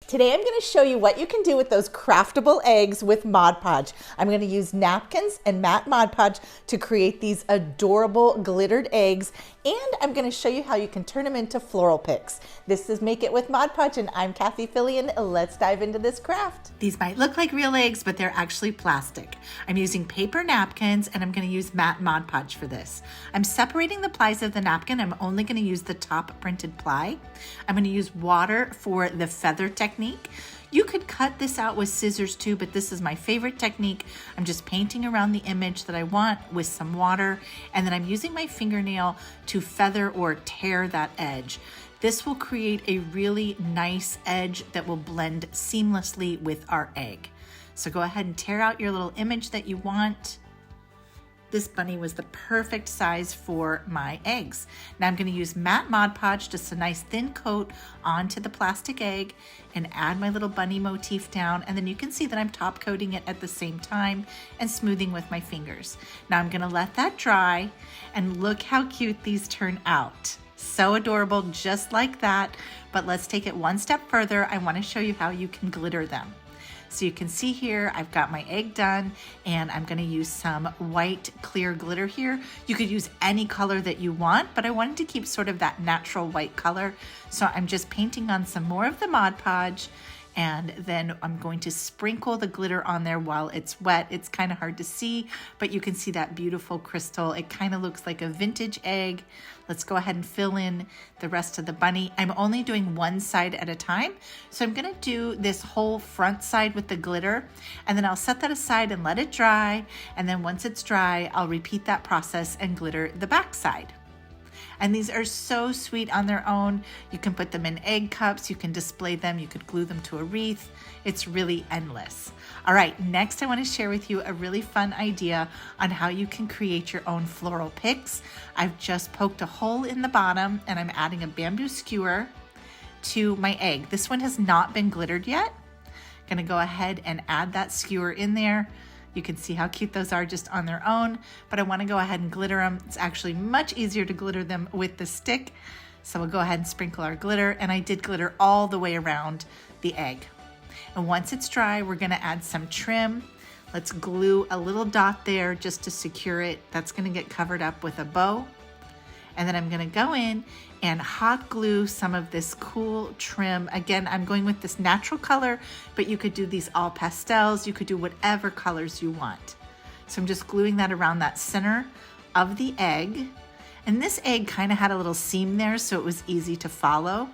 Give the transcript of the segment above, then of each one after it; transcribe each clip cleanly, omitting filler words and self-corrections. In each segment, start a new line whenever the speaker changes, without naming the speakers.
Today I'm going to show you what you can do with those craftable eggs with Mod Podge. I'm going to use napkins and matte Mod Podge to create these adorable glittered eggs, and I'm going to show you how you can turn them into floral picks. This is Make It with Mod Podge, and I'm Cathie Fillion. Let's dive into this craft.
These might look like real eggs, but they're actually plastic. I'm using paper napkins, and I'm going to use matte Mod Podge for this. I'm separating the plies of the napkin. I'm only going to use the top printed ply. I'm going to use water for the feather technique. You could cut this out with scissors too, but this is my favorite technique. I'm just painting around the image that I want with some water, and then I'm using my fingernail to feather or tear that edge. This will create a really nice edge that will blend seamlessly with our egg. So go ahead and tear out your little image that you want. This bunny was the perfect size for my eggs. Now I'm going to use matte Mod Podge, just a nice thin coat onto the plastic egg, and add my little bunny motif down, and then you can see that I'm top coating it at the same time and smoothing with my fingers. Now I'm going to let that dry, and look how cute these turn out. So adorable, just like that. But let's take it one step further. I want to show you how you can glitter them. So you can see here, I've got my egg done, and I'm going to use some white clear glitter here. You could use any color that you want, but I wanted to keep sort of that natural white color. So I'm just painting on some more of the Mod Podge, and then I'm going to sprinkle the glitter on there while it's wet. It's kind of hard to see, but you can see that beautiful crystal. It kind of looks like a vintage egg. Let's go ahead and fill in the rest of the bunny. I'm only doing one side at a time. So I'm gonna do this whole front side with the glitter, and then I'll set that aside and let it dry. And then once it's dry, I'll repeat that process and glitter the back side. And these are so sweet on their own. You can put them in egg cups, you can display them, you could glue them to a wreath. It's really endless. All right, next I want to share with you a really fun idea on how you can create your own floral picks. I've just poked a hole in the bottom, and I'm adding a bamboo skewer to my egg. This one has not been glittered yet. I'm gonna go ahead and add that skewer in there. You can see how cute those are just on their own, but I want to go ahead and glitter them. It's actually much easier to glitter them with the stick. So we'll go ahead and sprinkle our glitter, and I did glitter all the way around the egg. And once it's dry, we're going to add some trim. Let's glue a little dot there just to secure it. That's going to get covered up with a bow. And then I'm going to go in and hot glue some of this cool trim. Again, I'm going with this natural color, but you could do these all pastels. You could do whatever colors you want. So I'm just gluing that around that center of the egg. And this egg kind of had a little seam there, so it was easy to follow.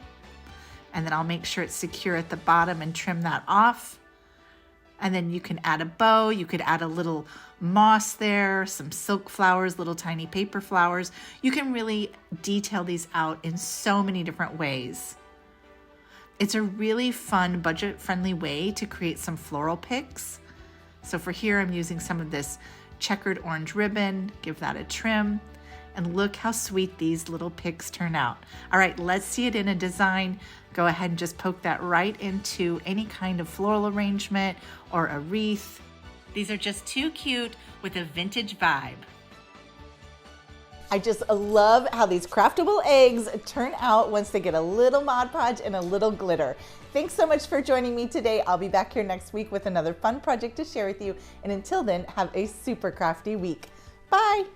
And then I'll make sure it's secure at the bottom and trim that off. And then you can add a bow, you could add a little moss there, some silk flowers, little tiny paper flowers. You can really detail these out in so many different ways. It's a really fun, budget-friendly way to create some floral picks. So for here, I'm using some of this checkered orange ribbon, give that a trim, and look how sweet these little picks turn out. All right, let's see it in a design. Go ahead and just poke that right into any kind of floral arrangement or a wreath. These are just too cute with a vintage vibe.
I just love how these craftable eggs turn out once they get a little Mod Podge and a little glitter. Thanks so much for joining me today. I'll be back here next week with another fun project to share with you. And until then, have a super crafty week. Bye.